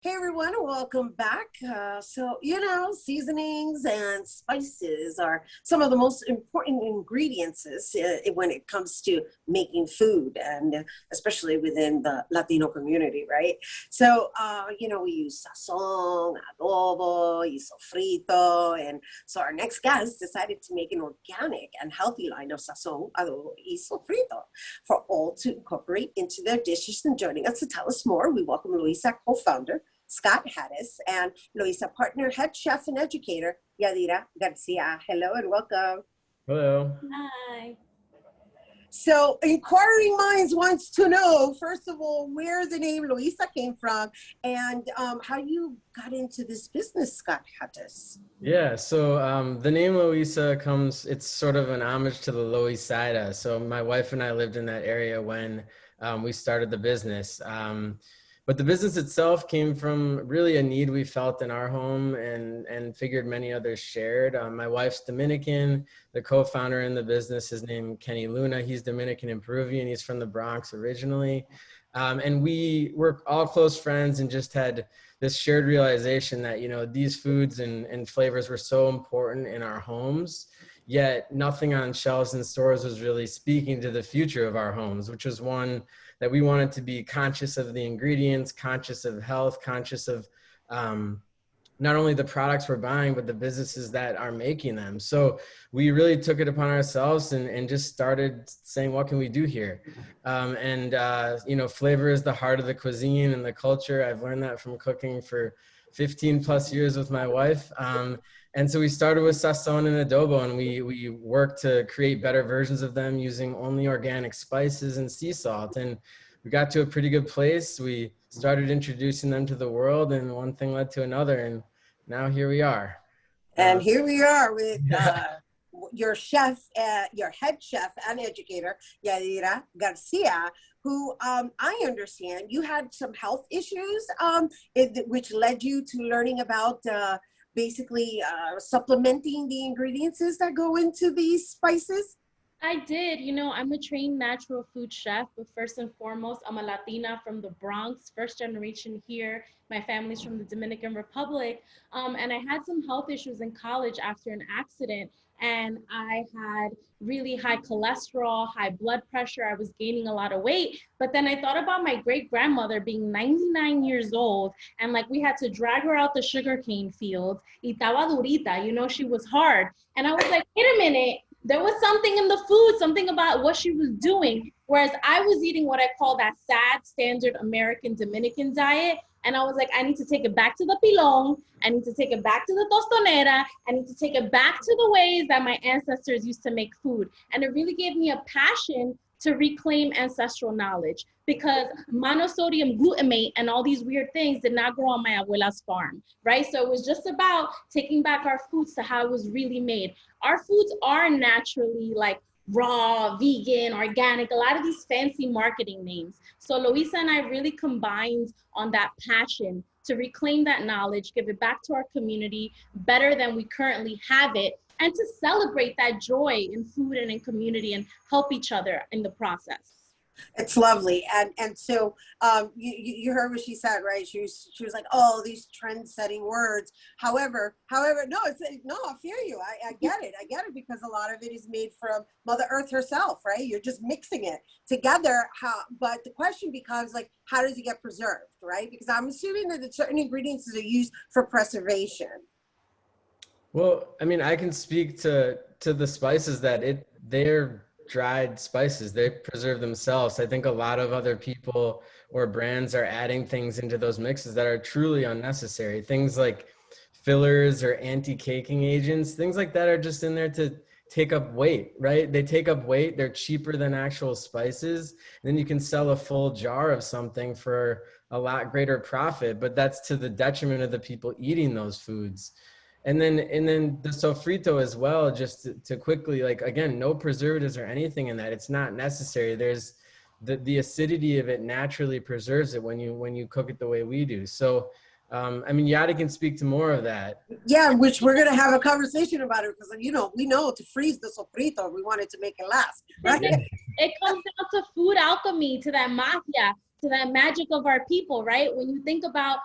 Hey everyone, welcome back. Seasonings and spices are some of the most important ingredients when it comes to making food, and especially within the Latino community, right? We use sazon, adobo, y sofrito, and so our next guest decided to make an organic and healthy line of sazon, adobo, y sofrito for all to incorporate into their dishes. And joining us to tell us more, we welcome Loisa, co-founder, Scott Hattis, and Loisa Partner, head chef and educator, Yadira Garcia. Hello and welcome. Hello. Hi. So inquiring minds wants to know, first of all, where the name Loisa came from and how you got into this business, Scott Hattis. Yeah, so the name Loisa it's sort of an homage to the Loisaida. So my wife and I lived in that area when we started the business. But the business itself came from really a need we felt in our home and figured many others shared. My wife's Dominican. The co-founder in the business is named Kenny Luna. He's Dominican and Peruvian. He's from the Bronx originally. And we were all close friends and just had this shared realization that, these foods and flavors were so important in our homes, yet nothing on shelves and stores was really speaking to the future of our homes, which was one that we wanted to be conscious of the ingredients, conscious of health, conscious of not only the products we're buying, but the businesses that are making them. So we really took it upon ourselves and just started saying, what can we do here? Flavor is the heart of the cuisine and the culture. I've learned that from cooking for 15 plus years with my wife. And so we started with sazon and adobo, and we worked to create better versions of them using only organic spices and sea salt. And we got to a pretty good place. We started introducing them to the world, and one thing led to another, and now here we are. And here we are with your chef, your head chef and educator, Yadira Garcia, who I understand you had some health issues, which led you to learning about supplementing the ingredients that go into these spices. I did. I'm a trained natural food chef, but first and foremost, I'm a Latina from the Bronx, first generation here. My family's from the Dominican Republic. And I had some health issues in college after an accident. And I had really high cholesterol, high blood pressure. I was gaining a lot of weight. But then I thought about my great grandmother being 99 years old. And we had to drag her out the sugarcane fields. Y estaba durita, she was hard. And I was like, wait a minute. There was something in the food, something about what she was doing. Whereas I was eating what I call that sad standard American Dominican diet. And I was like, I need to take it back to the pilon. I need to take it back to the tostonera. I need to take it back to the ways that my ancestors used to make food. And it really gave me a passion to reclaim ancestral knowledge, because monosodium glutamate and all these weird things did not grow on my abuela's farm, right? So it was just about taking back our foods to how it was really made. Our foods are naturally raw, vegan, organic, a lot of these fancy marketing names. So Loisa and I really combined on that passion to reclaim that knowledge, give it back to our community better than we currently have it, and to celebrate that joy in food and in community and help each other in the process. It's lovely. And so you heard what she said, right? She was like, oh, these trend-setting words. However, no, I feel you. I get it. I get it, because a lot of it is made from Mother Earth herself, right? You're just mixing it together. But the question becomes how does it get preserved, right? Because I'm assuming that certain ingredients are used for preservation. Well, I mean, I can speak to the spices that they're dried spices. They preserve themselves. I think a lot of other people or brands are adding things into those mixes that are truly unnecessary. Things like fillers or anti-caking agents, things like that are just in there to take up weight, right? They take up weight. They're cheaper than actual spices. And then you can sell a full jar of something for a lot greater profit, but that's to the detriment of the people eating those foods. And then the sofrito as well, just to quickly, again, no preservatives or anything in that. It's not necessary. There's the acidity of it naturally preserves it when you cook it the way we do. So, Yadi can speak to more of that. Yeah, which we're going to have a conversation about it, because, we know to freeze the sofrito, we wanted to make it last, right? It comes down to food alchemy, to that magia, to that magic of our people, right? When you think about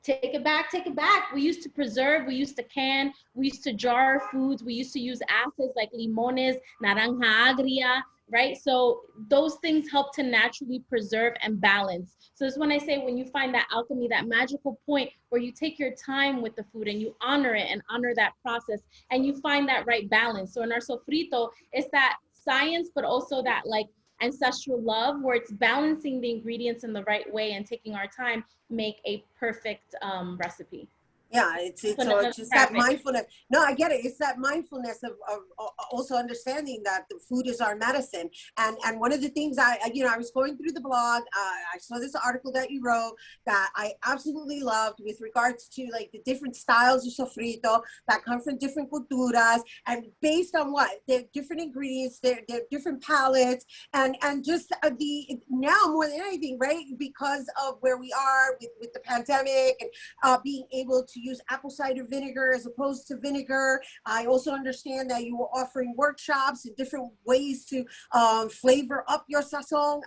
take it back, take it back. We used to preserve, we used to can, we used to jar foods, we used to use acids like limones, naranja agria, right? So those things help to naturally preserve and balance. So it's when I say, when you find that alchemy, that magical point where you take your time with the food and you honor it and honor that process and you find that right balance. So in our sofrito, it's that science, but also that like ancestral love where it's balancing the ingredients in the right way and taking our time make a perfect recipe. Yeah, it's just that mindfulness. No, I get it. It's that mindfulness of also understanding that the food is our medicine. And one of the things I was going through the blog, I saw this article that you wrote that I absolutely loved with regards to like the different styles of sofrito that come from different culturas, and based on what they're different ingredients, they're different palates, and just the now more than anything, right? Because of where we are with the pandemic and being able to use apple cider vinegar as opposed to vinegar. I also understand that you were offering workshops and different ways to flavor up your sazon.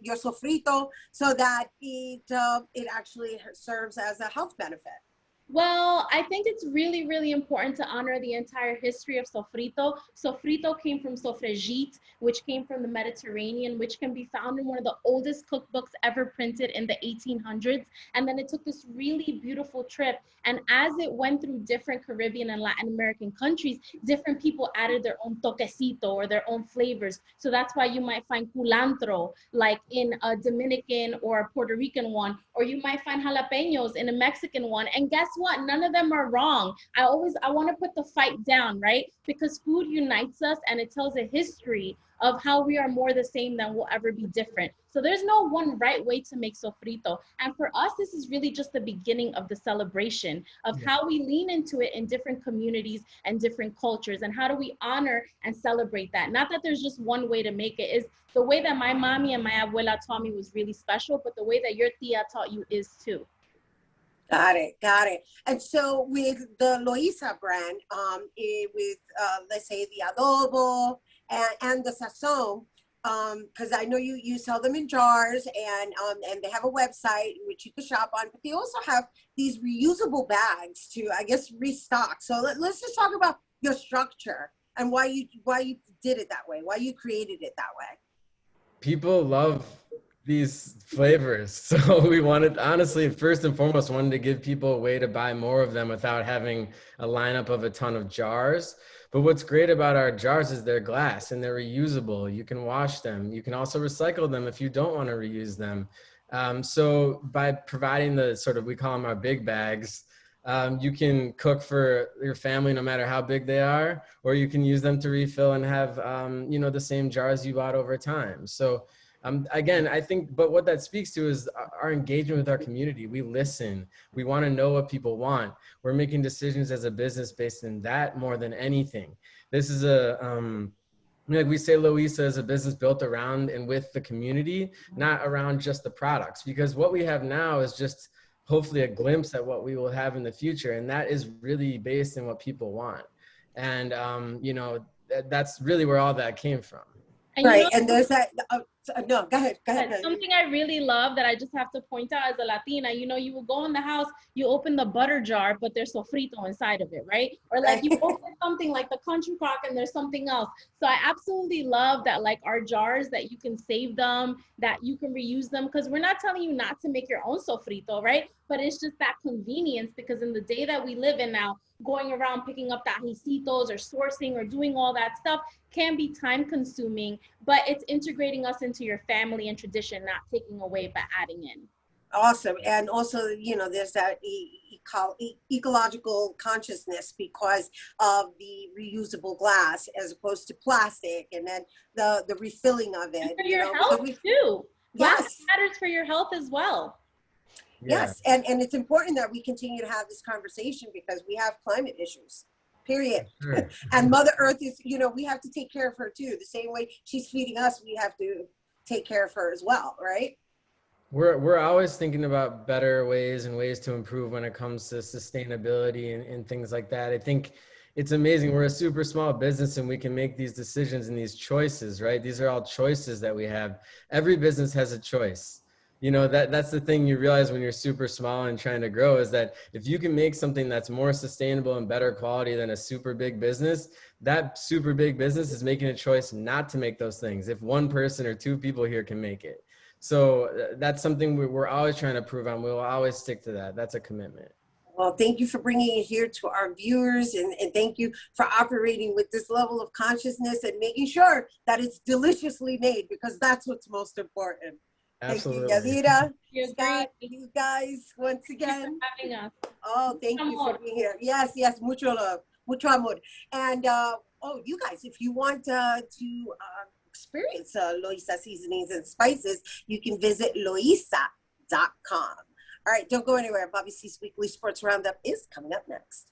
Your sofrito, so that it actually serves as a health benefit. Well, I think it's really, really important to honor the entire history of sofrito. Sofrito came from sofregit, which came from the Mediterranean, which can be found in one of the oldest cookbooks ever printed in the 1800s. And then it took this really beautiful trip. And as it went through different Caribbean and Latin American countries, different people added their own toquecito or their own flavors. So that's why you might find culantro, like in a Dominican or a Puerto Rican one, or you might find jalapenos in a Mexican one. And guess what? None of them are wrong. I want to put the fight down, right? Because food unites us and it tells a history of how we are more the same than we'll ever be different. So there's no one right way to make sofrito. And for us, this is really just the beginning of the celebration of how we lean into it in different communities and different cultures, and how do we honor and celebrate that. Not that there's just one way to make it. Is the way that my mommy and my abuela taught me was really special, but the way that your tia taught you is too. Got it. And so with the Loisa brand, with let's say the adobo and the sazon, because I know you sell them in jars, and they have a website which you can shop on, but they also have these reusable bags to, I guess, restock. So let's just talk about your structure and why you did it that way, why you created it that way. People love these flavors, so we wanted, honestly, first and foremost, wanted to give people a way to buy more of them without having a lineup of a ton of jars. But what's great about our jars is they're glass and they're reusable. You can wash them. You can also recycle them if you don't want to reuse them. So by providing the sort of, we call them our big bags, you can cook for your family no matter how big they are, or you can use them to refill and have the same jars you bought over time. So again, I think, but what that speaks to is our engagement with our community. We listen. We want to know what people want. We're making decisions as a business based in that more than anything. This is like we say, Loisa is a business built around and with the community, not around just the products, because what we have now is just hopefully a glimpse at what we will have in the future. And that is really based on what people want. And, that's really where all that came from. And right. And there's that. No, go ahead. Something I really love that I just have to point out as a Latina, you will go in the house, you open the butter jar, but there's sofrito inside of it, right? Or like you open something like the country crock and there's something else. So I absolutely love that, like our jars, that you can save them, that you can reuse them, because we're not telling you not to make your own sofrito, right? But it's just that convenience, because in the day that we live in now, going around picking up tajicitos or sourcing or doing all that stuff can be time consuming, but it's integrating us into your family and tradition, not taking away but adding in. Awesome. And also, there's that ecological consciousness because of the reusable glass as opposed to plastic, and then the refilling of it. And for your health too. Yes. Glass matters for your health as well. Yes, and it's important that we continue to have this conversation because we have climate issues, period. Sure. And Mother Earth is, we have to take care of her too. The same way she's feeding us, we have to take care of her as well, right? We're always thinking about better ways and ways to improve when it comes to sustainability and things like that. I think it's amazing. We're a super small business and we can make these decisions and these choices, right? These are all choices that we have. Every business has a choice. You know, that's the thing you realize when you're super small and trying to grow, is that if you can make something that's more sustainable and better quality than a super big business, that super big business is making a choice not to make those things if one person or two people here can make it. So that's something we're always trying to prove on. We'll always stick to that. That's a commitment. Well, thank you for bringing it here to our viewers, and thank you for operating with this level of consciousness and making sure that it's deliciously made, because that's what's most important. Absolutely. Thank you, Yadira, You're Scott, great. you guys, once again. Having us. Oh, thank you for being here. Yes, yes, mucho love, mucho amor. And oh, you guys, if you want to experience Loisa seasonings and spices, you can visit loisa.com. All right, don't go anywhere. Bobby C's Weekly Sports Roundup is coming up next.